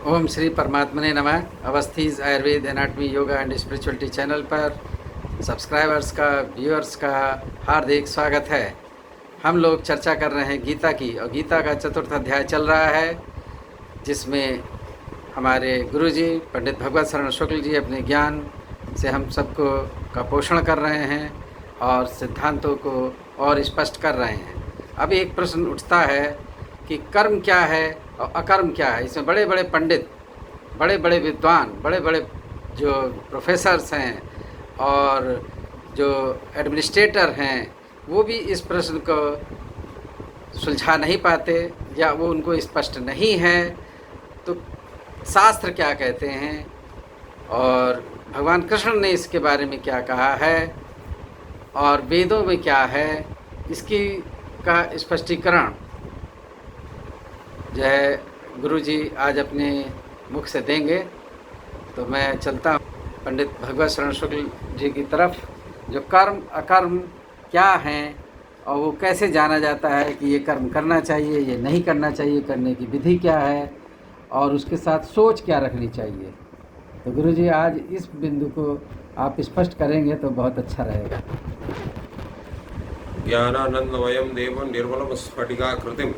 ओम श्री परमात्मने नमः। Awasthi's Ayurveda anatomy yoga and spirituality channel पर सब्सक्राइबर्स का, व्यूअर्स का हार्दिक स्वागत है। हम लोग चर्चा कर रहे हैं गीता की, और गीता का चतुर्थ अध्याय चल रहा है, जिसमें हमारे गुरुजी पंडित भगवत शरण शुक्ल जी अपने ज्ञान से हम सबको का पोषण कर रहे हैं और सिद्धांतों को और स्पष्ट कर रहे हैं। अब एक प्रश्न उठता है कि कर्म क्या है और अकर्म क्या है। इसमें बड़े बड़े पंडित, बड़े बड़े विद्वान, बड़े बड़े जो प्रोफेसर्स हैं और जो एडमिनिस्ट्रेटर हैं, वो भी इस प्रश्न को सुलझा नहीं पाते या वो उनको स्पष्ट नहीं है। तो शास्त्र क्या कहते हैं और भगवान कृष्ण ने इसके बारे में क्या कहा है और वेदों में क्या है, इसकी का स्पष्टीकरण जो है गुरुजी आज अपने मुख से देंगे। तो मैं चलता हूँ पंडित भगवत शरण शुक्ल जी की तरफ, जो कर्म अकर्म क्या हैं और वो कैसे जाना जाता है कि ये कर्म करना चाहिए, ये नहीं करना चाहिए, करने की विधि क्या है और उसके साथ सोच क्या रखनी चाहिए। तो गुरुजी आज इस बिंदु को आप स्पष्ट करेंगे तो बहुत अच्छा रहेगा। ज्ञानानंदमयं देवं निर्मलं स्फटिकाकृतिम्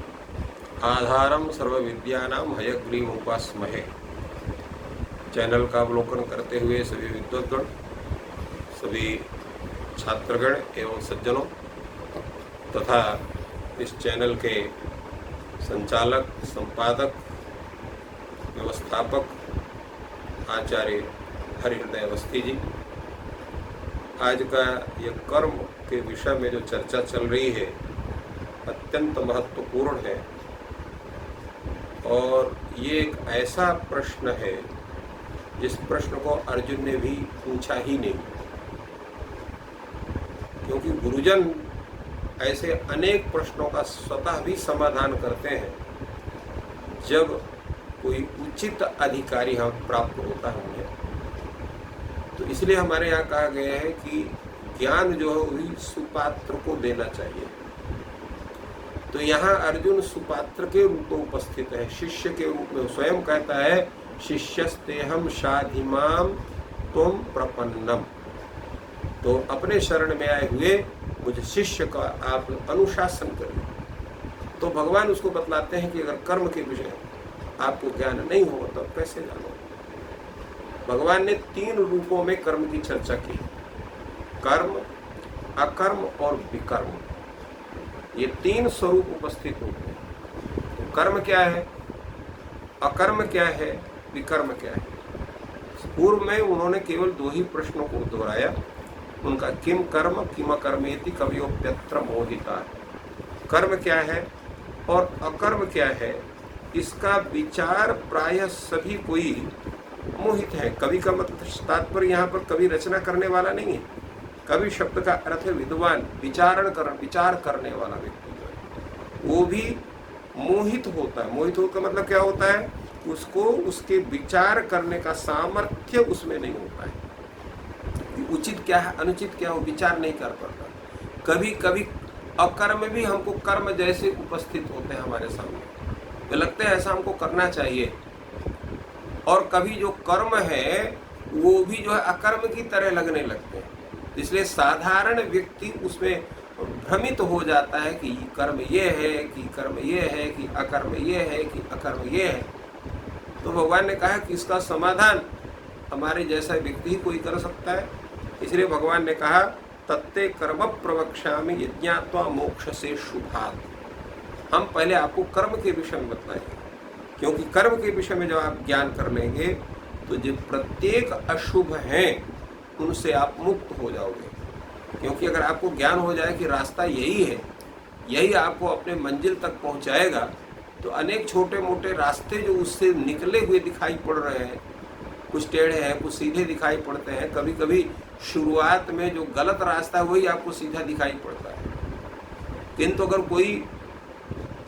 आधारम सर्व विद्यानां हयग्रीव उपास्महे। चैनल का अवलोकन करते हुए सभी विद्वद्गण, सभी छात्रगण एवं सज्जनों तथा इस चैनल के संचालक, संपादक, व्यवस्थापक आचार्य हरिहृदय अवस्थी जी, आज का यह कर्म के विषय में जो चर्चा चल रही है अत्यंत महत्वपूर्ण है और ये एक ऐसा प्रश्न है जिस प्रश्न को अर्जुन ने भी पूछा ही नहीं, क्योंकि गुरुजन ऐसे अनेक प्रश्नों का स्वतः भी समाधान करते हैं जब कोई उचित अधिकारी हम प्राप्त होता है उन्हें। तो इसलिए हमारे यहाँ कहा गया है कि ज्ञान जो है वही सुपात्र को देना चाहिए। तो यहाँ अर्जुन सुपात्र के रूप में उपस्थित है, शिष्य के रूप में। स्वयं कहता है शिष्यस्तेहम शाधिमाम तुम प्रपन्नम। तो अपने शरण में आए हुए मुझे शिष्य का आप अनुशासन करिए। तो भगवान उसको बतलाते हैं कि अगर कर्म के विषय आपको ज्ञान नहीं हो तो कैसे जानो। भगवान ने 3 रूपों में कर्म की चर्चा की, कर्म, अकर्म और विकर्म। ये 3 स्वरूप उपस्थित होते हैं। तो कर्म क्या है, अकर्म क्या है, विकर्म क्या है। पूर्व में उन्होंने केवल 2 ही प्रश्नों को दोहराया, उनका किम कर्म किम अकर्मेति कवयोप्यत्र मोहिता। कर्म क्या है और अकर्म क्या है, इसका विचार प्रायः सभी कोई मोहित है। कवि का मतलब तात्पर्य यहाँ पर कवि रचना करने वाला नहीं है। कवि शब्द का अर्थ है विद्वान, विचार करने वाला व्यक्ति जो है वो भी मोहित होता है। मोहित होकर मतलब क्या होता है, उसको उसके विचार करने का सामर्थ्य उसमें नहीं होता है। उचित क्या है, अनुचित क्या हो, विचार नहीं कर पाता। कभी कभी अकर्म भी हमको कर्म जैसे उपस्थित होते हैं हमारे सामने, तो लगता है ऐसा हमको करना चाहिए। और कभी जो कर्म है वो भी जो है अकर्म की तरह लगने लगते हैं। इसलिए साधारण व्यक्ति उसमें भ्रमित हो जाता है कि कर्म ये है कि कर्म ये है कि अकर्म ये है कि अकर्म ये है। तो भगवान ने कहा कि इसका समाधान हमारे जैसा व्यक्ति ही कोई कर सकता है। इसलिए भगवान ने कहा तत्ते कर्म प्रवक्ष्यामि यज्ञात्वा मोक्ष से शुभात्। हम पहले आपको कर्म के विषय में बताएंगे, क्योंकि कर्म के विषय में जब आप ज्ञान कर लेंगे तो जो प्रत्येक अशुभ हैं उनसे आप मुक्त हो जाओगे। क्योंकि अगर आपको ज्ञान हो जाए कि रास्ता यही है, यही आपको अपने मंजिल तक पहुंचाएगा, तो अनेक छोटे मोटे रास्ते जो उससे निकले हुए दिखाई पड़ रहे हैं, कुछ टेढ़े हैं, कुछ सीधे दिखाई पड़ते हैं। कभी कभी शुरुआत में जो गलत रास्ता है वही आपको सीधा दिखाई पड़ता है। किंतु अगर कोई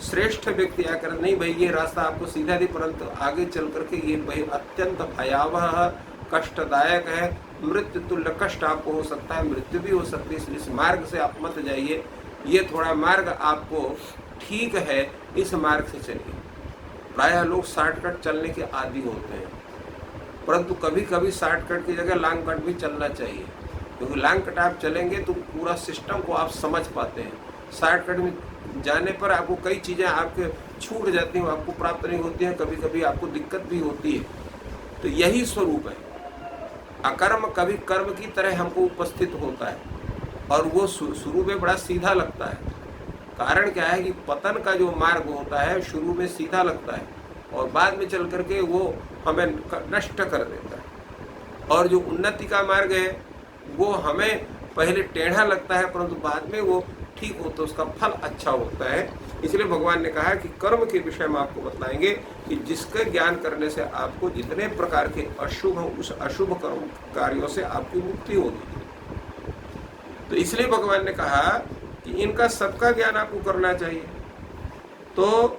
श्रेष्ठ व्यक्ति आकर नहीं भाई ये रास्ता आपको सीधा नहीं, परंतु आगे चल करके ये भाई अत्यंत भयावह कष्टदायक है, मृत्यु तुल्य कष्ट आपको हो सकता है, मृत्यु भी हो सकती है, इसलिए इस मार्ग से आप मत जाइए, ये थोड़ा मार्ग आपको ठीक है, इस मार्ग से चलिए। प्रायः लोग शॉर्टकट चलने के आदी होते हैं, परंतु कभी कभी शॉर्टकट की जगह लॉन्ग कट भी चलना चाहिए, क्योंकि लॉन्ग कट आप चलेंगे तो पूरा सिस्टम को आप समझ पाते हैं। शॉर्टकट में जाने पर आपको कई चीज़ें आपके छूट जाती हैं, आपको प्राप्त नहीं होती हैं, कभी कभी आपको दिक्कत भी होती है। तो यही स्वरूप है। अकर्म कभी कर्म की तरह हमको उपस्थित होता है और वो शुरू में बड़ा सीधा लगता है। कारण क्या है कि पतन का जो मार्ग होता है शुरू में सीधा लगता है और बाद में चल करके वो हमें नष्ट कर देता है। और जो उन्नति का मार्ग है वो हमें पहले टेढ़ा लगता है, परंतु बाद में वो ठीक होता है, उसका फल अच्छा होता है। इसलिए भगवान ने कहा कि कर्म के विषय में आपको बताएंगे कि जिसके ज्ञान करने से आपको जितने प्रकार के अशुभ हैं उस अशुभ कर्म कार्यों से आपकी मुक्ति होगी। तो इसलिए भगवान ने कहा कि इनका सबका ज्ञान आपको करना चाहिए। तो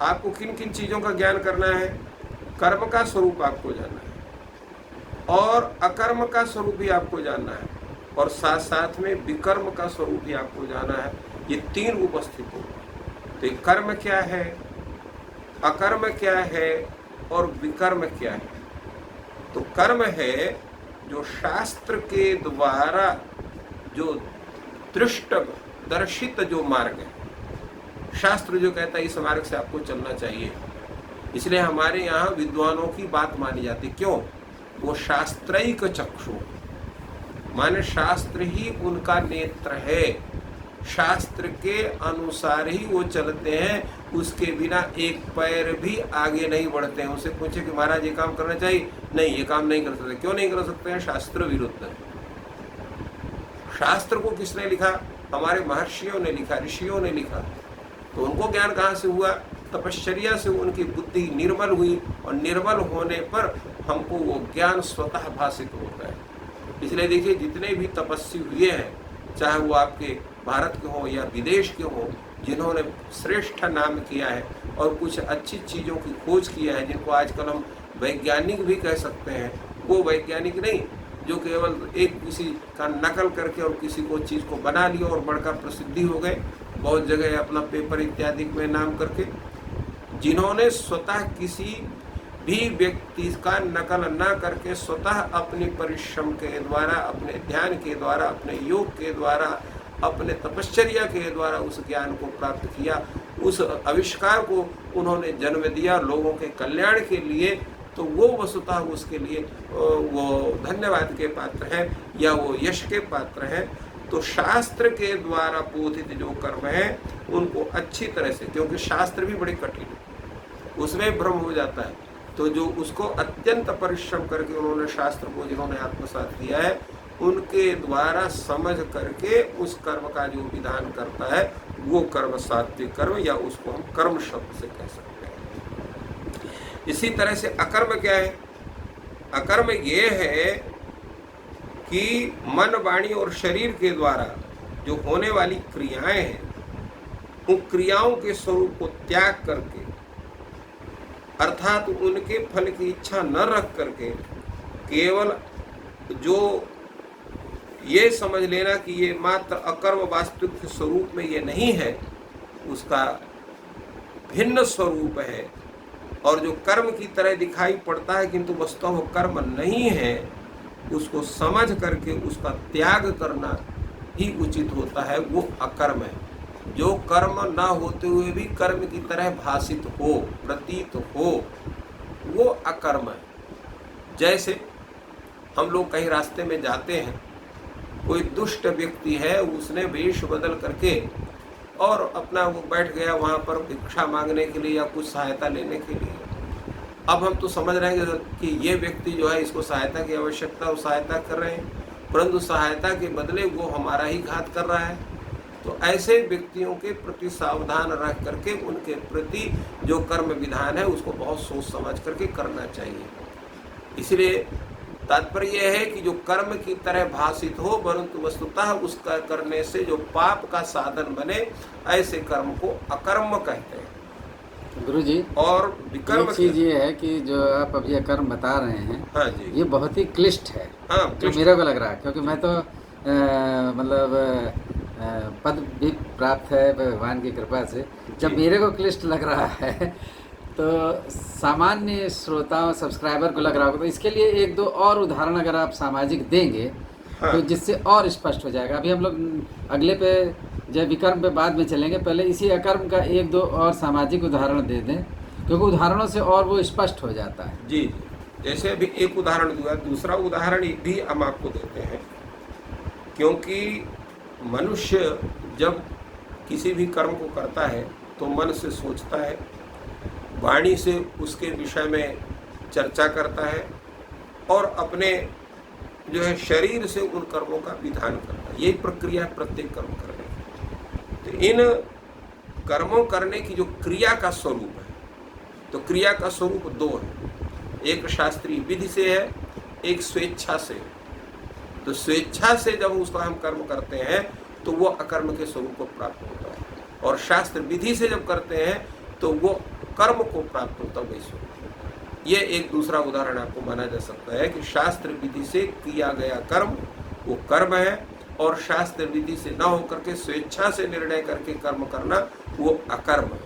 आपको किन किन चीज़ों का ज्ञान करना है? कर्म का स्वरूप आपको जानना है और अकर्म का स्वरूप भी आपको जानना है और साथ साथ में विकर्म का स्वरूप भी आपको जानना है। ये तीन उपस्थित हो। तो कर्म क्या है, अकर्म क्या है और विकर्म क्या है? तो कर्म है जो शास्त्र के द्वारा जो दृष्ट दर्शित जो मार्ग है, शास्त्र जो कहता है इस मार्ग से आपको चलना चाहिए। इसलिए हमारे यहाँ विद्वानों की बात मानी जाती। क्यों? वो शास्त्रैक चक्षु, माने शास्त्र ही उनका नेत्र है, शास्त्र के अनुसार ही वो चलते हैं, उसके बिना एक पैर भी आगे नहीं बढ़ते हैं। उसे पूछे कि महाराज ये काम करना चाहिए, नहीं ये काम नहीं कर सकते। क्यों नहीं कर सकते हैं? शास्त्र विरुद्ध है। शास्त्र को किसने लिखा? हमारे महर्षियों ने लिखा, ऋषियों ने लिखा। तो उनको ज्ञान कहाँ से हुआ? तपश्चर्या से उनकी बुद्धि निर्मल हुई और निर्मल होने पर हमको वो ज्ञान स्वतः भाषित होता है। इसलिए देखिए जितने भी तपस्वी हुए हैं, चाहे वो आपके भारत के हों या विदेश के हों, जिन्होंने श्रेष्ठ नाम किया है और कुछ अच्छी चीज़ों की खोज किया है, जिनको आजकल हम वैज्ञानिक भी कह सकते हैं, वो वैज्ञानिक नहीं जो केवल एक किसी का नकल करके और किसी को चीज़ को बना लिया और बड़का प्रसिद्धि हो गए, बहुत जगह अपना पेपर इत्यादि में नाम करके। जिन्होंने स्वतः किसी भी व्यक्ति का नकल न करके स्वतः अपने परिश्रम के द्वारा, अपने ध्यान के द्वारा, अपने योग के द्वारा, अपने तपश्चर्या के द्वारा उस ज्ञान को प्राप्त किया, उस आविष्कार को उन्होंने जन्म दिया लोगों के कल्याण के लिए, तो वो वस्तुतः उसके लिए वो धन्यवाद के पात्र हैं या वो यश के पात्र हैं। तो शास्त्र के द्वारा बोधित जो कर्म है उनको अच्छी तरह से, क्योंकि शास्त्र भी बड़े कठिन है, उसमें भ्रम हो जाता है, तो जो उसको अत्यंत परिश्रम करके उन्होंने शास्त्र को जिन्होंने आत्मसात किया है उनके द्वारा समझ करके उस कर्म का जो विधान करता है वो कर्म सात्विक कर्म, या उसको हम कर्म शब्द से कह सकते हैं। इसी तरह से अकर्म क्या है? अकर्म ये है कि मन, वाणी और शरीर के द्वारा जो होने वाली क्रियाएं हैं उन क्रियाओं के स्वरूप को त्याग करके, अर्थात उनके फल की इच्छा न रख करके, केवल जो ये समझ लेना कि ये मात्र अकर्म वास्तविक स्वरूप में ये नहीं है, उसका भिन्न स्वरूप है और जो कर्म की तरह दिखाई पड़ता है किंतु वस्तुतः वो कर्म नहीं है, उसको समझ करके उसका त्याग करना ही उचित होता है, वो अकर्म है। जो कर्म ना होते हुए भी कर्म की तरह भाषित हो, प्रतीत हो, वो अकर्म है। जैसे हम लोग कहीं रास्ते में जाते हैं, कोई दुष्ट व्यक्ति है, उसने वेश बदल करके और अपना वो बैठ गया वहाँ पर भिक्षा मांगने के लिए या कुछ सहायता लेने के लिए। अब हम तो समझ रहे हैं कि ये व्यक्ति जो है इसको सहायता की आवश्यकता, वो सहायता कर रहे हैं, परंतु सहायता के बदले वो हमारा ही घात कर रहा है। तो ऐसे व्यक्तियों के प्रति सावधान रह करके उनके प्रति जो कर्म विधान है उसको बहुत सोच समझ करके करना चाहिए। इसलिए तात्पर्य यह है कि जो कर्म की तरह भाषित हो परंतु वस्तुतः उसका करने से जो पाप का साधन बने, ऐसे कर्म को अकर्म कहते हैं। गुरुजी, और विकर्म एक चीज ये है कि जो आप अभी अकर्म बता रहे हैं, हाँ जी, ये बहुत ही क्लिष्ट है। हाँ, जो मेरे को लग रहा है, क्योंकि मैं तो मतलब पद भी प्राप्त है भगवान की कृपा से। जब मेरे को क्लिष्ट लग रहा है तो सामान्य श्रोताओं सब्सक्राइबर को लग रहा होगा, तो इसके लिए एक दो और उदाहरण अगर आप सामाजिक देंगे हाँ। तो जिससे और स्पष्ट हो जाएगा। अभी हम लोग अगले पे जय विकर्म पे बाद में चलेंगे, पहले इसी अकर्म का एक दो और सामाजिक उदाहरण दे दें, क्योंकि उदाहरणों से और वो स्पष्ट हो जाता है। जी जी, जैसे अभी एक उदाहरण दिया, दूसरा उदाहरण भी हम आपको देते हैं। क्योंकि मनुष्य जब किसी भी कर्म को करता है तो मन से सोचता है, वाणी से उसके विषय में चर्चा करता है और अपने जो है शरीर से उन कर्मों का विधान करता है। यही प्रक्रिया है प्रत्येक कर्म करने की। तो इन कर्मों करने की जो क्रिया का स्वरूप है, तो क्रिया का स्वरूप दो है, एक शास्त्रीय विधि से है, एक स्वेच्छा से। तो स्वेच्छा से जब उसका हम कर्म करते हैं तो वो अकर्म के स्वरूप को प्राप्त होता है, और शास्त्र विधि से जब करते हैं तो वो कर्म को प्राप्त होता है वही स्वरूप। ये एक दूसरा उदाहरण आपको माना जा सकता है कि शास्त्र विधि से किया गया कर्म वो कर्म है, और शास्त्र विधि से न होकर के स्वेच्छा से निर्णय करके कर्म करना वो अकर्म है।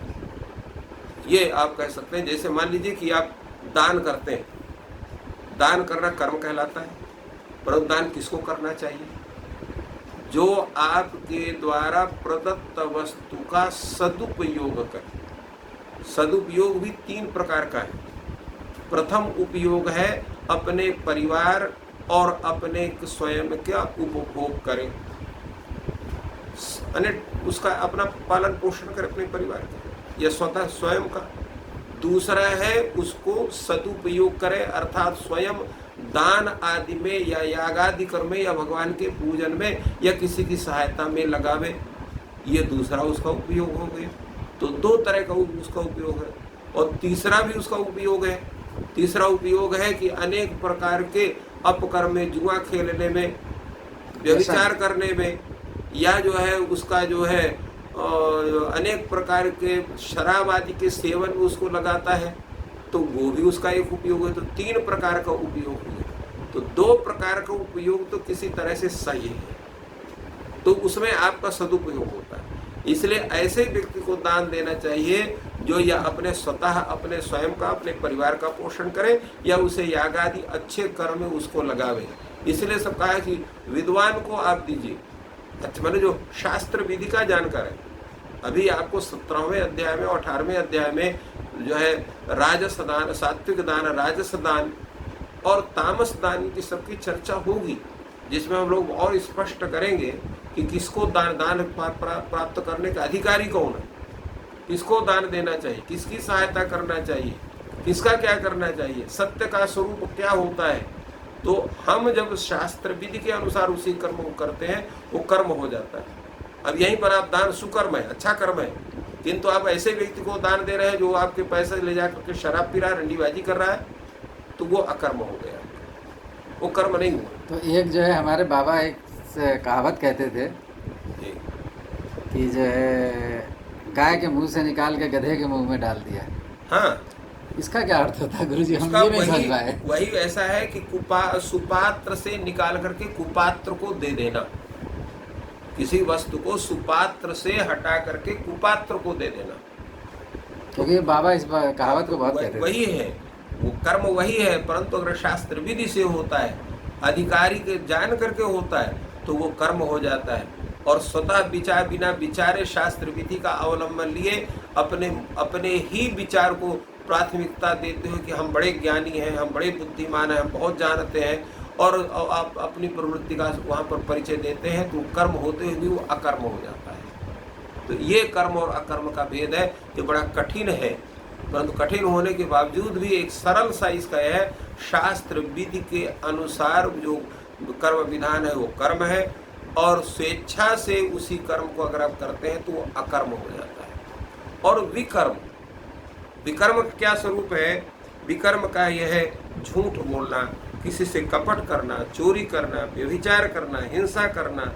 ये आप कह सकते हैं। जैसे मान लीजिए कि आप दान करते हैं, दान करना कर्म कहलाता है, परंतु दान किसको करना चाहिए? जो आपके द्वारा प्रदत्त वस्तु का सदुपयोग करे। सदुपयोग भी तीन प्रकार का है। प्रथम उपयोग है अपने परिवार और अपने स्वयं का उपभोग करें, उसका अपना पालन पोषण करे अपने परिवार का या स्वतः स्वयं का। दूसरा है उसको सदुपयोग करे, अर्थात स्वयं दान आदि में या यागादि कर्म में या भगवान के पूजन में या किसी की सहायता में लगावे। ये दूसरा उसका उपयोग हो गया। तो दो तरह का उसका उपयोग है। और तीसरा भी उसका उपयोग है। तीसरा उपयोग है कि अनेक प्रकार के अपकर्म में, जुआ खेलने में, व्यभिचार करने में, या जो है उसका जो है अनेक प्रकार के शराब आदि के सेवन में उसको लगाता है, तो वो भी उसका एक उपयोग है। तो तीन प्रकार का उपयोग हुआ। तो दो प्रकार का उपयोग तो किसी तरह से सही है, तो उसमें आपका सदुपयोग होता है। इसलिए ऐसे व्यक्ति को दान देना चाहिए जो या अपने स्वतः अपने स्वयं का, अपने परिवार का पोषण करे, या उसे यागादि अच्छे कर्म में उसको लगावे। इसलिए सब कहा है कि विद्वान को आप दीजिए, अच्छा मैंने जो शास्त्र विधि का जानकार है। अभी आपको 17वें अध्याय में और 18वें अध्याय में जो है राजस दान, सात्विक दान, राजस दान और तामस दान की सबकी चर्चा होगी, जिसमें हम लोग और स्पष्ट करेंगे कि किसको दान प्राप्त करने का अधिकारी कौन है, किसको दान देना चाहिए, किसकी सहायता करना चाहिए, किसका क्या करना चाहिए, सत्य का स्वरूप क्या होता है। तो हम जब शास्त्र विधि के अनुसार उसी कर्म को करते हैं वो कर्म हो जाता है। अब यहीं पर आप दान सुकर्म है, अच्छा कर्म है, किंतु आप ऐसे व्यक्ति को दान दे रहे हैं जो आपके पैसे ले जाकर के शराब पी रहा है, रंडीबाजी कर रहा है, तो वो अकर्म हो गया, वो कर्म नहीं हुआ। तो एक जो है हमारे बाबा एक कहावत कहते थे कि जो है गाय के मुंह से निकाल के गधे के मुंह में डाल दिया। हाँ, इसका क्या अर्थ होता है गुरुजी? हम ये नहीं समझ पाए। वही ऐसा है कि सुपात्र से निकाल करके कुपात्र को दे देना। किसी वस्तु को सुपात्र से हटा करके कुपात्र को दे देना, क्योंकि बाबा इस कहावत को बहुत कहते थे। वही है, वो कर्म वही है। परंतु अगर शास्त्र विधि से होता है, अधिकारी के जान करके होता है, तो वो कर्म हो जाता है। और स्वतः विचार बिना विचारे शास्त्र विधि का अवलंबन लिए अपने ही विचार को प्राथमिकता देते हो कि हम बड़े ज्ञानी हैं, हम बड़े बुद्धिमान हैं, हम बहुत जानते हैं, और आप अपनी प्रवृत्ति का वहाँ पर परिचय देते हैं, तो कर्म होते हुए भी वो अकर्म हो जाता है। तो ये कर्म और अकर्म का भेद है, ये बड़ा कठिन है। परंतु कठिन होने के बावजूद भी एक सरल सा इसका है, शास्त्र विधि के अनुसार जो कर्म विधान है वो कर्म है, और स्वेच्छा से उसी कर्म को अगर आप करते हैं तो वो अकर्म हो जाता है। और विकर्म, विकर्म का क्या स्वरूप है? विकर्म का यह है झूठ बोलना, किसी से कपट करना, चोरी करना, व्यभिचार करना, हिंसा करना,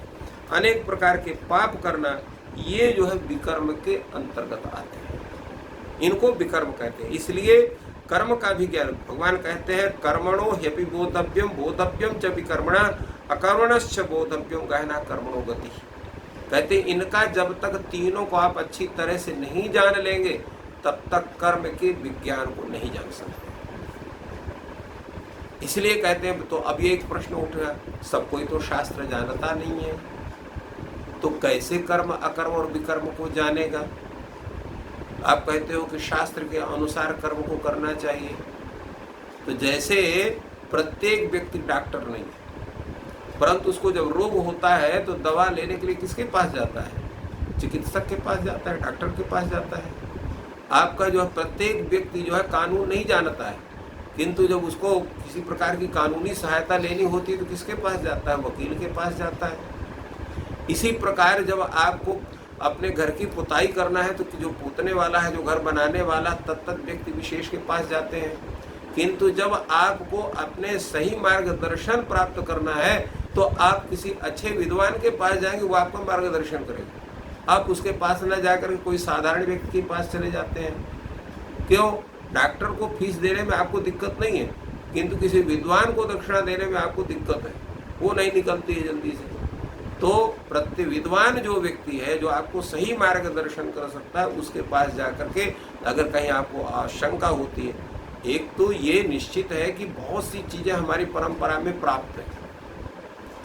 अनेक प्रकार के पाप करना, ये जो है विकर्म के अंतर्गत आते हैं। इनको विकर्म कहते हैं। इसलिए कर्म का भी ज्ञान, भगवान कहते हैं कर्मणो ह्यपि बोधव्यम बोधव्यम च विकर्मणा अकर्मणश्च बोधव्यम गहना कर्मणो गति। कहते इनका जब तक तीनों को आप अच्छी तरह से नहीं जान लेंगे तब तक कर्म के विज्ञान को नहीं जान सकते। इसलिए कहते हैं, तो अब ये एक प्रश्न उठ गया, सब कोई तो शास्त्र जानता नहीं है, तो कैसे कर्म अकर्म और विकर्म को जानेगा? आप कहते हो कि शास्त्र के अनुसार कर्म को करना चाहिए, तो जैसे प्रत्येक व्यक्ति डॉक्टर नहीं है, परंतु उसको जब रोग होता है तो दवा लेने के लिए किसके पास जाता है? चिकित्सक के पास जाता है, डॉक्टर के पास जाता है। आपका जो है प्रत्येक व्यक्ति जो है कानून नहीं जानता है, किंतु जब उसको किसी प्रकार की कानूनी सहायता लेनी होती है तो किसके पास जाता है? वकील के पास जाता है। इसी प्रकार जब आपको अपने घर की पुताई करना है तो जो पोतने वाला है, जो घर बनाने वाला, तत्त व्यक्ति विशेष के पास जाते हैं। किंतु जब आपको अपने सही मार्गदर्शन प्राप्त करना है तो आप किसी अच्छे विद्वान के पास जाएंगे, वो आपका मार्गदर्शन करेगा। आप उसके पास न जाकर कोई साधारण व्यक्ति के पास चले जाते हैं। क्यों? डॉक्टर को फीस देने में आपको दिक्कत नहीं है, किंतु किसी विद्वान को दक्षिणा देने में आपको दिक्कत है, वो नहीं निकलती है जल्दी से। तो प्रति विद्वान जो व्यक्ति है, जो आपको सही मार्गदर्शन कर सकता है, उसके पास जाकर के अगर कहीं आपको आशंका होती है, एक तो ये निश्चित है कि बहुत सी चीज़ें हमारी परंपरा में प्राप्त है।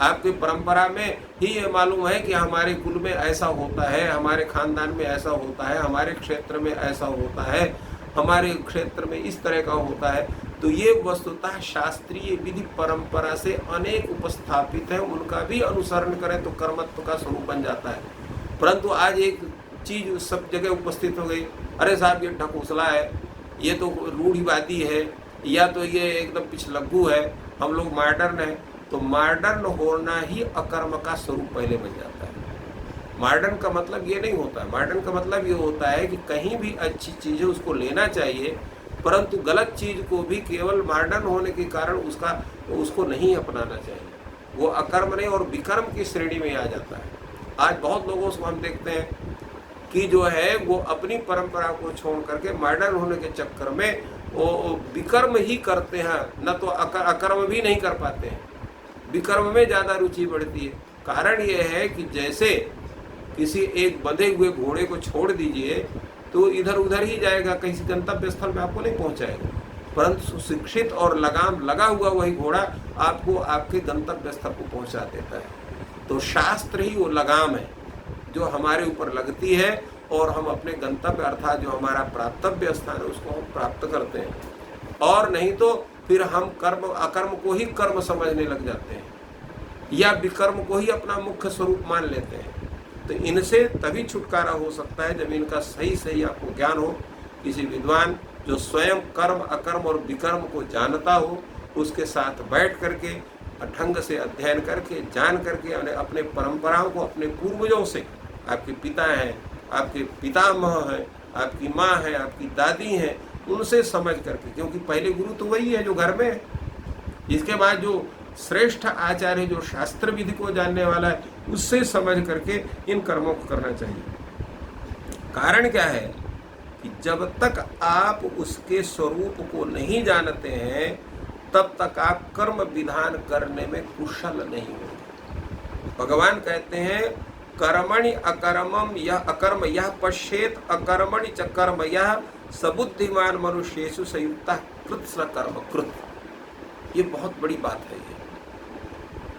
आपकी परंपरा में ही ये मालूम है कि हमारे कुल में ऐसा होता है, हमारे खानदान में ऐसा होता है, हमारे क्षेत्र में ऐसा होता है, हमारे क्षेत्र में इस तरह का होता है। तो ये वस्तुतः शास्त्रीय विधि परंपरा से अनेक उपस्थापित है, उनका भी अनुसरण करें तो कर्मत्व का स्वरूप बन जाता है। परंतु आज एक चीज सब जगह उपस्थित हो गई, अरे साहब ये ढकोसला है, ये तो रूढ़िवादी है, या तो ये एकदम पिछलग्गू है, हम लोग मॉडर्न है। तो मॉडर्न होना ही अकर्म का स्वरूप पहले बन जाता है। मॉडर्न का मतलब ये नहीं होता है, मॉडर्न का मतलब ये होता है कि कहीं भी अच्छी चीज़ है उसको लेना चाहिए, परंतु गलत चीज़ को भी केवल मॉडर्न होने के कारण उसको नहीं अपनाना चाहिए। वो अकर्म नहीं और विकर्म की श्रेणी में आ जाता है। आज बहुत लोगों को हम देखते हैं कि जो है वो अपनी परंपरा को छोड़ करके मॉडर्न होने के चक्कर में वो विकर्म ही करते हैं, न तो अकर्म भी नहीं कर पाते हैं, विकर्म में ज़्यादा रुचि बढ़ती है। कारण ये है कि जैसे किसी एक बंधे हुए घोड़े को छोड़ दीजिए तो इधर उधर ही जाएगा, किसी गंतव्य स्थल में आपको नहीं पहुंचाएगा, परंतु शिक्षित और लगाम लगा हुआ वही घोड़ा आपको आपके गंतव्य स्थल को पहुंचा देता है। तो शास्त्र ही वो लगाम है जो हमारे ऊपर लगती है और हम अपने गंतव्य अर्थात जो हमारा प्राप्तव्य स्थान है उसको हम प्राप्त करते हैं। और नहीं तो फिर हम कर्म अकर्म को ही कर्म समझने लग जाते हैं या विकर्म को ही अपना मुख्य स्वरूप मान लेते हैं। तो इनसे तभी छुटकारा हो सकता है जब इनका सही आपको ज्ञान हो। किसी विद्वान जो स्वयं कर्म अकर्म और विकर्म को जानता हो, उसके साथ बैठ करके ढंग से अध्ययन करके जान करके अपने परंपराओं को अपने पूर्वजों से, आपके पिता हैं, आपके पितामह हैं, आपकी माँ है, आपकी दादी हैं, उनसे समझ करके, क्योंकि पहले गुरु तो वही है जो घर में है। इसके बाद जो श्रेष्ठ आचार्य जो शास्त्र विधि को जानने वाला है, उससे समझ करके इन कर्मों को करना चाहिए। कारण क्या है कि जब तक आप उसके स्वरूप को नहीं जानते हैं तब तक आप कर्म विधान करने में कुशल नहीं होंगे। भगवान कहते हैं कर्मणि अकर्मम यह अकर्म यह पश्येत अकर्मणि च कर्म यह सबुद्धिमान मनुष्येषु संयुक्ता कृत्स्न कर्म कृत। ये बहुत बड़ी बात है ये,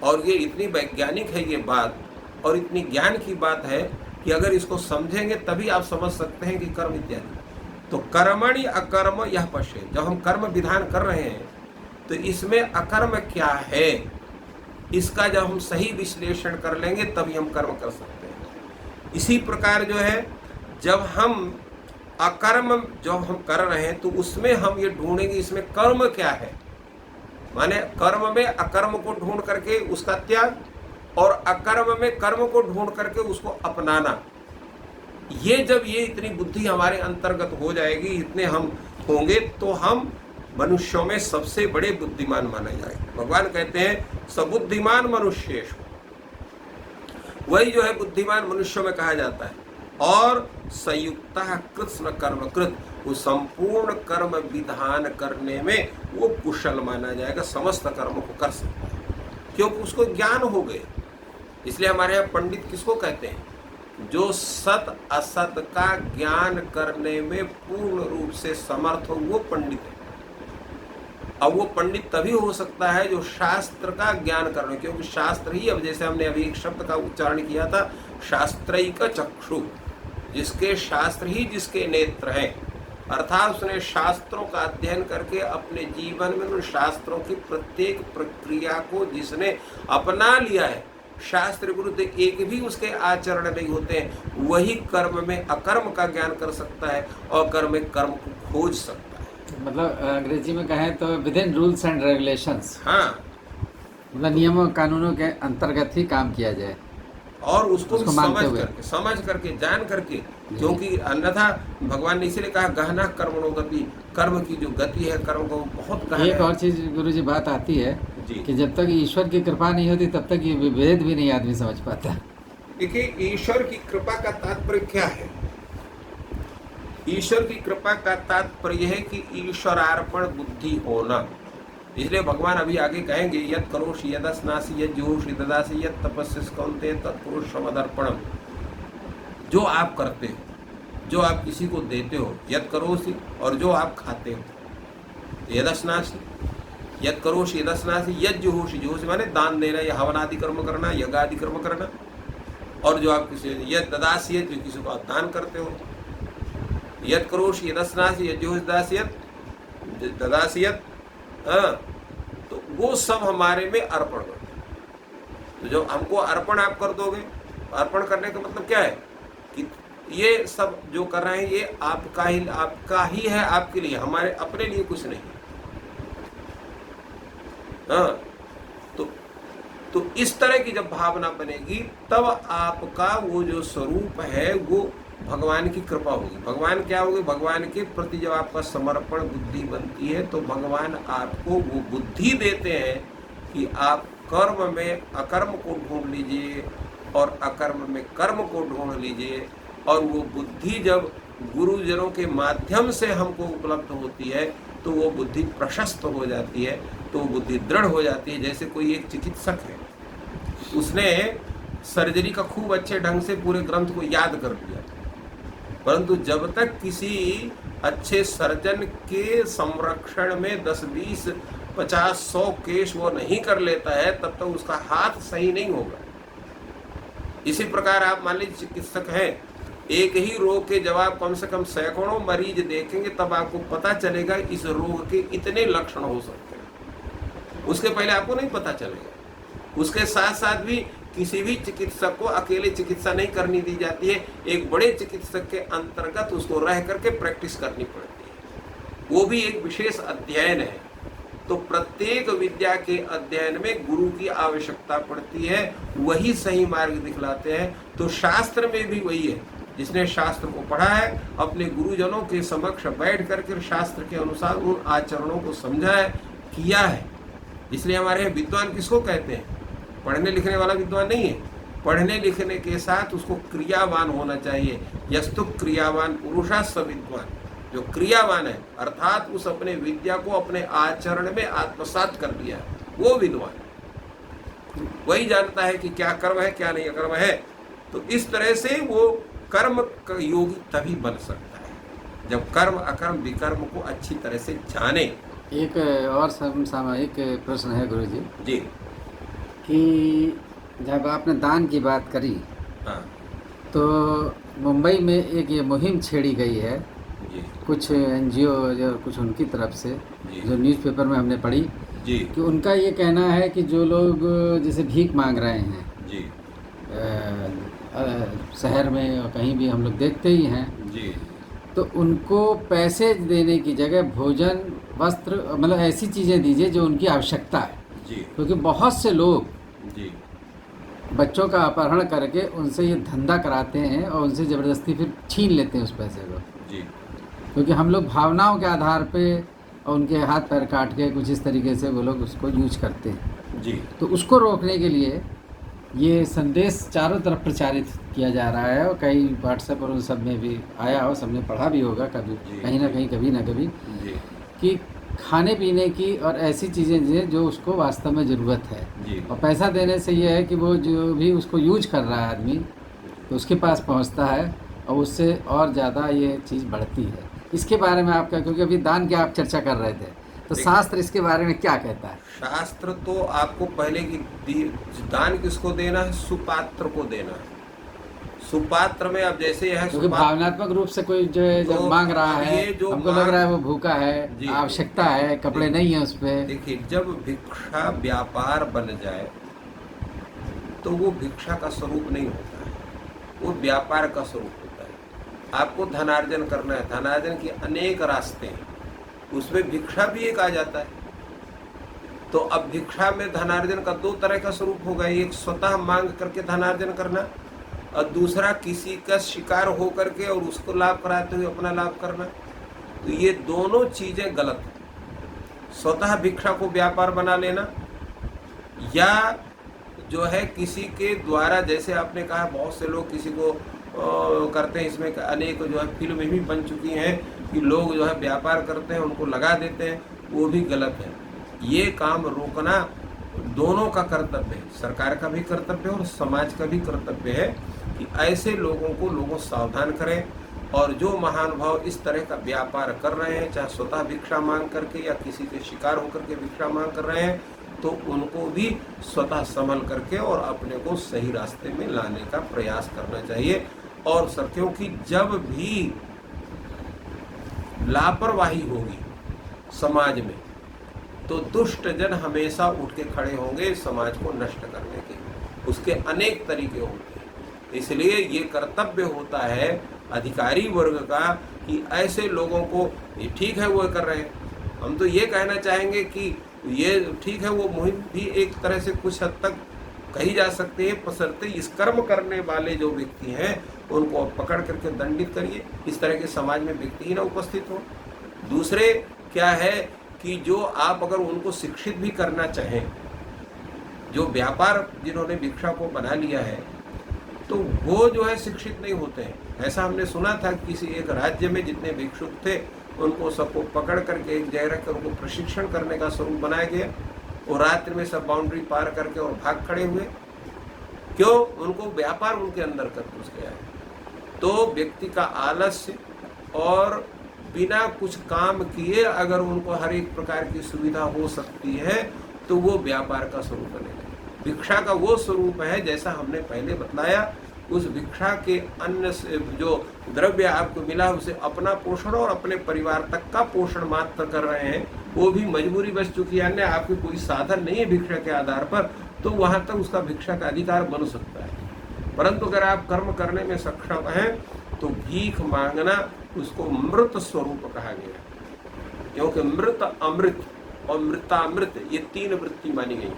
और ये इतनी वैज्ञानिक है ये बात और इतनी ज्ञान की बात है कि अगर इसको समझेंगे तभी आप समझ सकते हैं कि कर्म इत्यादि। तो कर्मणि अकर्म यह पश्येत, जब हम कर्म विधान कर रहे हैं तो इसमें अकर्म क्या है, इसका जब हम सही विश्लेषण कर लेंगे तभी हम कर्म कर सकते हैं। इसी प्रकार जो है जब हम अकर्म जो हम कर रहे हैं तो उसमें हम ये ढूंढेंगे इसमें कर्म क्या है, माने कर्म में अकर्म को ढूंढ करके उसका त्याग और अकर्म में कर्म को ढूंढ करके उसको अपनाना। ये जब ये इतनी बुद्धि हमारे अंतर्गत हो जाएगी, इतने हम होंगे तो हम मनुष्यों में सबसे बड़े बुद्धिमान माने जाएंगे। भगवान कहते हैं सबुद्धिमान मनुष्येषु, वही जो है बुद्धिमान मनुष्यों में कहा जाता है। और संयुक्ता कृत्स्न कर्म कृत, वो संपूर्ण कर्म विधान करने में वो कुशल माना जाएगा, समस्त कर्म को कर सकता है क्योंकि उसको ज्ञान हो गए। इसलिए हमारे यहाँ पंडित किसको कहते हैं जो सत असत का ज्ञान करने में पूर्ण रूप से समर्थ हो वो पंडित है। अब वो पंडित तभी हो सकता है जो शास्त्र का ज्ञान करने, क्योंकि शास्त्र ही, अब जैसे हमने अभी एक शब्द का उच्चारण किया था, शास्त्रैक चक्षु, जिसके शास्त्र ही जिसके नेत्र हैं, अर्थात उसने शास्त्रों का अध्ययन करके अपने जीवन में उन शास्त्रों की प्रत्येक प्रक्रिया को जिसने अपना लिया है, शास्त्र विरुद्ध एक भी उसके आचरण नहीं होते हैं, वही कर्म में अकर्म का ज्ञान कर सकता है और कर्म में कर्म को खोज सकता है। मतलब अंग्रेजी में कहें तो with in rules and regulations, हाँ, मतलब नियमों कानूनों के अंतर्गत ही काम किया जाए और उसको भी मानते समझ करके जान करके, क्योंकि अन्यथा भगवान ने इसीलिए कहा गहना कर्मणो गति, कर्म की जो गति है कर्म को बहुत गहना एक है। और चीज गुरुजी बात आती है जी। कि जब तक ईश्वर की कृपा नहीं होती तब तक ये विभेद भी नहीं आदमी समझ पाता। देखिए, ईश्वर की कृपा का तात्पर्य क्या है? ईश्वर की कृपा का तात्पर्य है कि ईश्वरार्पण बुद्धि होना। इसलिए भगवान अभी आगे कहेंगे, यत् करोषि यदस्नासि यत् जुहोषि ददासि यत् तपस्यसि कौन्तेय तत्पुरुषमदर्पणम्। जो आप करते हो, जो आप किसी को देते हो, यत् करोषि, और जो आप खाते हो, यदस्नासि, यत् करोषि यदस्नासि यत् जुहोषि, जुहोषि माने दान देना या हवन आदि कर्म करना, यज्ञ आदि कर्म करना, और जो आप किसी यत् ददासि, जो किसी को आप दान करते हो, यत् करोषि यदस्नासि यत् जुहोषि ददासि यत् ददासि यत्, तो वो सब हमारे में अर्पण करते हैं। तो जो हमको अर्पण आप कर दोगे, अर्पण करने का मतलब क्या है कि ये सब जो कर रहे हैं ये आपका ही है, आपके लिए, हमारे अपने लिए कुछ नहीं। हाँ, तो इस तरह की जब भावना बनेगी तब आपका वो जो स्वरूप है वो भगवान की कृपा होगी। भगवान क्या होगी? भगवान के प्रति जब आपका समर्पण बुद्धि बनती है तो भगवान आपको वो बुद्धि देते हैं कि आप कर्म में अकर्म को ढूंढ लीजिए और अकर्म में कर्म को ढूंढ लीजिए। और वो बुद्धि जब गुरुजनों के माध्यम से हमको उपलब्ध होती है तो वो बुद्धि प्रशस्त हो जाती है, तो वो बुद्धि दृढ़ हो जाती है। जैसे कोई एक चिकित्सक है, उसने सर्जरी का खूब अच्छे ढंग से पूरे ग्रंथ को याद कर लिया, परंतु जब तक किसी अच्छे सर्जन के संरक्षण में 10, 20, 50, 100 केस वो नहीं कर लेता है तब तक उसका हाथ सही नहीं होगा। इसी प्रकार आप मान लीजिए चिकित्सक हैं, एक ही रोग के जब आप कम से कम सैकड़ों मरीज देखेंगे तब आपको पता चलेगा इस रोग के इतने लक्षण हो सकते हैं, उसके पहले आपको नहीं पता चलेगा। उसके साथ साथ भी किसी भी चिकित्सक को अकेले चिकित्सा नहीं करनी दी जाती है, एक बड़े चिकित्सक के अंतर्गत उसको रह करके प्रैक्टिस करनी पड़ती है, वो भी एक विशेष अध्ययन है। तो प्रत्येक विद्या के अध्ययन में गुरु की आवश्यकता पड़ती है, वही सही मार्ग दिखलाते हैं। तो शास्त्र में भी वही है, जिसने शास्त्र को पढ़ा है अपने गुरुजनों के समक्ष बैठ करके शास्त्र के अनुसार उन आचरणों को समझा है, किया है। इसलिए हमारे यहाँ विद्वान किसको कहते हैं? पढ़ने लिखने वाला विद्वान नहीं है, पढ़ने लिखने के साथ उसको क्रियावान होना चाहिए। यस्तु क्रियावान पुरुषा स विद्वान, जो क्रियावान है अर्थात उस अपने विद्या को अपने आचरण में आत्मसात कर लिया है, वो विद्वान। वही जानता है कि क्या कर्म है क्या नहीं कर्म है। तो इस तरह से वो कर्म का योगी तभी बन सकता है जब कर्म अकर्म विकर्म को अच्छी तरह से जाने। एक और सामयिक प्रश्न है गुरुजी जी, कि जब आपने दान की बात करी, हाँ, तो मुंबई में एक ये मुहिम छेड़ी गई है जी, कुछ एनजीओ और कुछ उनकी तरफ से, जी, जो न्यूज़पेपर में हमने पढ़ी, जी, कि उनका ये कहना है कि जो लोग जैसे भीख मांग रहे हैं जी, शहर में और कहीं भी हम लोग देखते ही हैं, जी, तो उनको पैसे देने की जगह भोजन, वस्त्र, मतलब ऐसी चीज़ें दीजिए जो उनकी आवश्यकता है। जी, क्योंकि बहुत से लोग जी, बच्चों का अपहरण करके उनसे ये धंधा कराते हैं और उनसे ज़बरदस्ती फिर छीन लेते हैं उस पैसे को। जी, क्योंकि हम लोग भावनाओं के आधार पे और उनके हाथ पैर काट के कुछ इस तरीके से वो लोग उसको यूज करते हैं। जी, तो उसको रोकने के लिए ये संदेश चारों तरफ प्रचारित किया जा रहा है, और कई व्हाट्सएप और उन सब में भी आया हो, सबने पढ़ा भी होगा कभी, जी, कहीं ना कहीं, कभी ना कभी, जी, कि खाने पीने की और ऐसी चीज़ें जो उसको वास्तव में ज़रूरत है। जी, और पैसा देने से ये है कि वो जो भी उसको यूज कर रहा है आदमी, तो उसके पास पहुंचता है और उससे और ज़्यादा ये चीज़ बढ़ती है। इसके बारे में आपका, क्योंकि अभी दान की आप चर्चा कर रहे थे, तो देखिए, शास्त्र इसके बारे में क्या कहता है? शास्त्र तो आपको पहले की दान किसको देना है? सुपात्र को देना है। सुपात्र में अब जैसे यह क्योंकि भावनात्मक रूप से कोई जो है जब तो मांग रहा अब है, ये जो हमको लग रहा है वो भूखा है, जी, आवश्यकता है, कपड़े नहीं है उस पे। देखिए, जब भिक्षा व्यापार बन जाए तो वो भिक्षा का स्वरूप नहीं होता है, वो व्यापार का स्वरूप होता है। आपको धनार्जन करना है, धनार्जन के अनेक रास्ते हैं, उसमें भिक्षा भी एक आ जाता है। तो अब भिक्षा में धनार्जन का दो तरह का स्वरूप होगा, एक स्वतः मांग करके धनार्जन करना, और दूसरा किसी का शिकार हो करके और उसको लाभ कराते हुए अपना लाभ करना। तो ये दोनों चीजें गलत है। स्वतः भिक्षा को व्यापार बना लेना, या जो है किसी के द्वारा, जैसे आपने कहा बहुत से लोग किसी को करते हैं, इसमें अनेक जो है फिल्में भी बन चुकी हैं कि लोग जो है व्यापार करते हैं, उनको लगा देते हैं, वो भी गलत है। ये काम रोकना दोनों का कर्तव्य है, सरकार का भी कर्तव्य है और समाज का भी कर्तव्य है कि ऐसे लोगों को लोग सावधान करें। और जो महानुभाव इस तरह का व्यापार कर रहे हैं, चाहे स्वतः भिक्षा मांग करके या किसी के शिकार होकर के भिक्षा मांग कर रहे हैं, तो उनको भी स्वतः संभल करके और अपने को सही रास्ते में लाने का प्रयास करना चाहिए। और सर, क्योंकि जब भी लापरवाही होगी समाज में, तो दुष्ट जन हमेशा उठ के खड़े होंगे समाज को नष्ट करने के। उसके अनेक तरीके होते हैं, इसलिए ये कर्तव्य होता है अधिकारी वर्ग का कि ऐसे लोगों को, ये ठीक है वो कर रहे हैं, हम तो ये कहना चाहेंगे कि ये ठीक है, वो मुहिम भी एक तरह से कुछ हद तक कही जा सकती है, बशर्ते इस कर्म करने वाले जो व्यक्ति हैं उनको पकड़ करके दंडित करिए, इस तरह के समाज में व्यक्ति ही ना उपस्थित हो। दूसरे क्या है कि जो आप अगर उनको शिक्षित भी करना चाहें, जो व्यापार जिन्होंने भिक्षा को बना लिया है, तो वो जो है शिक्षित नहीं होते हैं। ऐसा हमने सुना था किसी एक राज्य में जितने भिक्षुक थे उनको सबको पकड़ करके एक जगह रखकर उनको प्रशिक्षण करने का स्वरूप बनाया गया, और रात्रि में सब बाउंड्री पार करके और भाग खड़े हुए। क्यों? उनको व्यापार उनके अंदर कर घुस गया है। तो व्यक्ति का आलस्य और बिना कुछ काम किए अगर उनको हर एक प्रकार की सुविधा हो सकती है, तो वो व्यापार का स्वरूप बनेगा। भिक्षा का वो स्वरूप है, जैसा हमने पहले बतलाया, उस भिक्षा के अन्न से जो द्रव्य आपको मिला उसे अपना पोषण और अपने परिवार तक का पोषण मात्र कर रहे हैं, वो भी मजबूरी बच चुकी है। अन्य आपके कोई साधन नहीं है भिक्षा के आधार पर, तो वहां तक उसका भिक्षा का अधिकार बन सकता है। परंतु अगर आप कर्म करने में सक्षम हैं, तो भीख मांगना उसको मृत स्वरूप कहा गया, क्योंकि मृत अमृत और मृतामृत ये तीन वृत्ति मानी गई।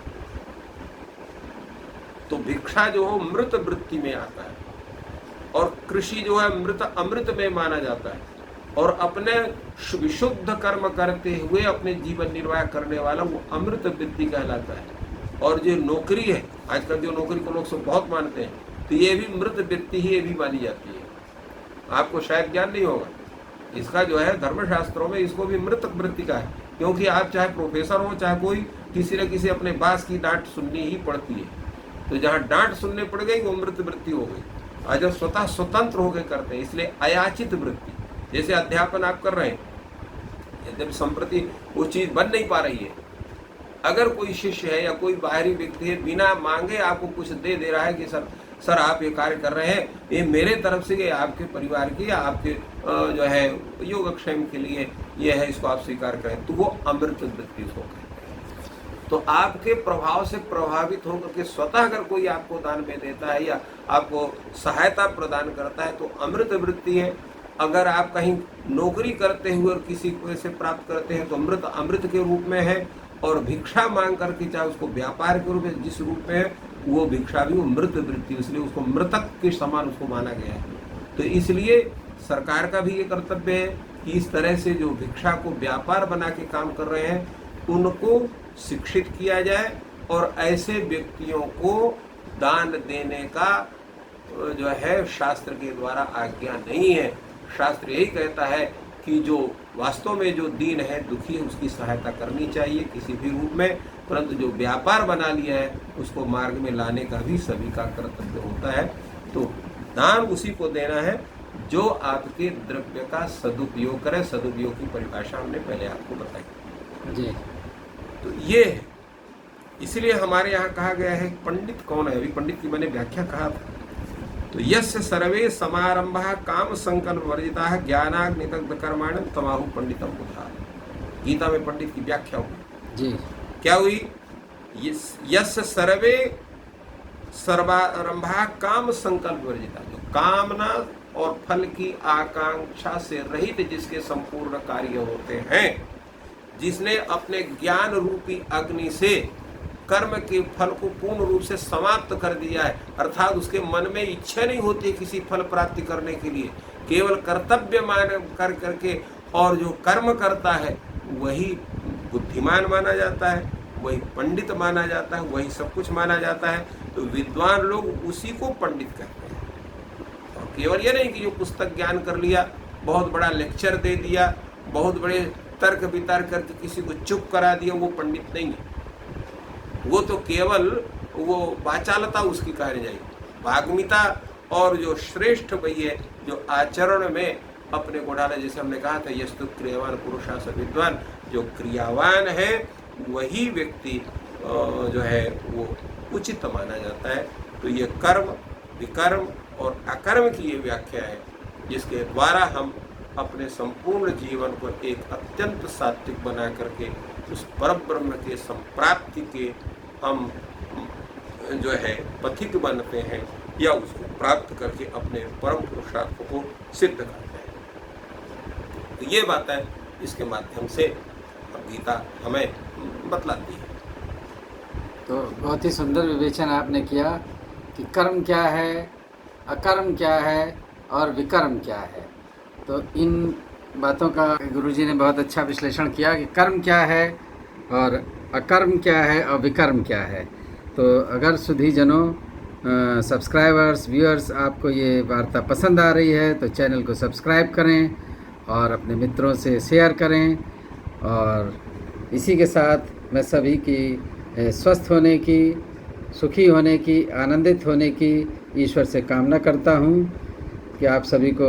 तो भिक्षा जो हो मृत वृत्ति में आता है, और कृषि जो है मृत अमृत में माना जाता है, और अपने विशुद्ध कर्म करते हुए अपने जीवन निर्वाह करने वाला वो अमृत वृत्ति कहलाता है। और जो नौकरी है, आजकल जो नौकरी को लोग सब बहुत मानते हैं, तो ये भी मृत वृत्ति ही ये भी मानी जाती है। आपको शायद ज्ञान नहीं होगा इसका, जो है धर्मशास्त्रों में इसको भी मृत वृत्ति का है, क्योंकि आप चाहे प्रोफेसर हो चाहे कोई, किसी न किसी अपने बास की डांट सुननी ही पड़ती है। तो जहाँ डांट सुनने पड़ गई वो मृत वृत्ति हो गई। और जब स्वतः स्वतंत्र होकर करते हैं, इसलिए अयाचित वृत्ति, जैसे अध्यापन आप कर रहे हैं, यद्यपि संप्रति वो चीज बन नहीं पा रही है, अगर कोई शिष्य है या कोई बाहरी व्यक्ति है बिना मांगे आपको कुछ दे रहा है कि सर आप ये कार्य कर रहे हैं, ये मेरे तरफ से, ये आपके परिवार की या आपके जो है योगक्षेम के लिए ये है, इसको आप स्वीकार करें, तो वो अमृत वृत्ति हो गई। तो आपके प्रभाव से प्रभावित होकर के स्वतः अगर कोई आपको दान में देता है या आपको सहायता प्रदान करता है, तो अमृत वृत्ति है। अगर आप कहीं नौकरी करते हुए और किसी को से प्राप्त करते हैं, तो अमृत अमृत के रूप में है। और भिक्षा मांग करके, चाहे उसको व्यापार के रूप में जिस रूप में है, वो भिक्षा भी वो मृत वृत्ति, इसलिए उसको मृतक के समान उसको माना गया है। तो इसलिए सरकार का भी ये कर्तव्य है कि इस तरह से जो भिक्षा को व्यापार बना के काम कर रहे हैं उनको शिक्षित किया जाए, और ऐसे व्यक्तियों को दान देने का जो है शास्त्र के द्वारा आज्ञा नहीं है। शास्त्र यही कहता है कि जो वास्तव में जो दीन है, दुखी है, उसकी सहायता करनी चाहिए किसी भी रूप में, परंतु जो व्यापार बना लिया है उसको मार्ग में लाने का भी सभी का कर्तव्य होता है। तो दान उसी को देना है जो आपके द्रव्य का सदुपयोग करे। सदुपयोग की परिभाषा हमने पहले आपको बताई जी। तो ये है। इसलिए हमारे यहाँ कहा गया है पंडित कौन है। अभी पंडित की मैंने व्याख्या कहा था। तो यस्य सर्वे समारंभः काम संकल्प वर्जिताः ज्ञानाग्निदग्ध कर्माणि तमाहु पंडितम बुधा। गीता में पंडित की व्याख्या हुई जी। क्या हुई? यस्य सर्वे सर्वारंभः काम संकल्प वर्जिता, जो कामना और फल की आकांक्षा से रहित जिसके संपूर्ण कार्य होते हैं, जिसने अपने ज्ञान रूपी अग्नि से कर्म के फल को पूर्ण रूप से समाप्त कर दिया है, अर्थात उसके मन में इच्छा नहीं होती किसी फल प्राप्ति करने के लिए, केवल कर्तव्य मान कर करके और जो कर्म करता है वही बुद्धिमान माना जाता है, वही पंडित माना जाता है, वही सब कुछ माना जाता है। तो विद्वान लोग उसी को पंडित कहते हैं। और केवल ये नहीं कि जो पुस्तक ज्ञान कर लिया, बहुत बड़ा लेक्चर दे दिया, बहुत बड़े तर्क वितर्क करके किसी को चुप करा दिया, वो पंडित नहीं है। वो तो केवल वो वाचालता उसकी कही जाएगी। वाग्मिता और जो श्रेष्ठ वही है जो आचरण में अपने को डाले। जैसे हमने कहा था यस्तु क्रियावान पुरुषा स विद्वान, जो क्रियावान है वही व्यक्ति जो है वो उचित माना जाता है। तो ये कर्म विकर्म और अकर्म की ये व्याख्या है जिसके द्वारा हम अपने संपूर्ण जीवन को एक अत्यंत सात्विक बना करके उस परब्रह्म के संप्राप्ति के हम जो है पथिक बनते हैं या उसको प्राप्त करके अपने परम पुरुषार्थ को सिद्ध करते हैं। तो ये बात है, इसके माध्यम से गीता हमें बतलाती है। तो बहुत ही सुंदर विवेचन आपने किया कि कर्म क्या है, अकर्म क्या है और विकर्म क्या है। तो इन बातों का गुरुजी ने बहुत अच्छा विश्लेषण किया कि कर्म क्या है और अकर्म क्या है और विकर्म क्या है। तो अगर सुधीजनों, सब्सक्राइबर्स, व्यूअर्स, आपको ये वार्ता पसंद आ रही है तो चैनल को सब्सक्राइब करें और अपने मित्रों से शेयर करें। और इसी के साथ मैं सभी की स्वस्थ होने की, सुखी होने की, आनंदित होने की ईश्वर से कामना करता हूँ कि आप सभी को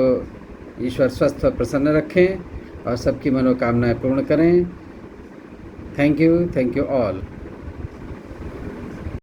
ईश्वर स्वस्थ और प्रसन्न रखें और सबकी मनोकामनाएं पूर्ण करें। Thank you all.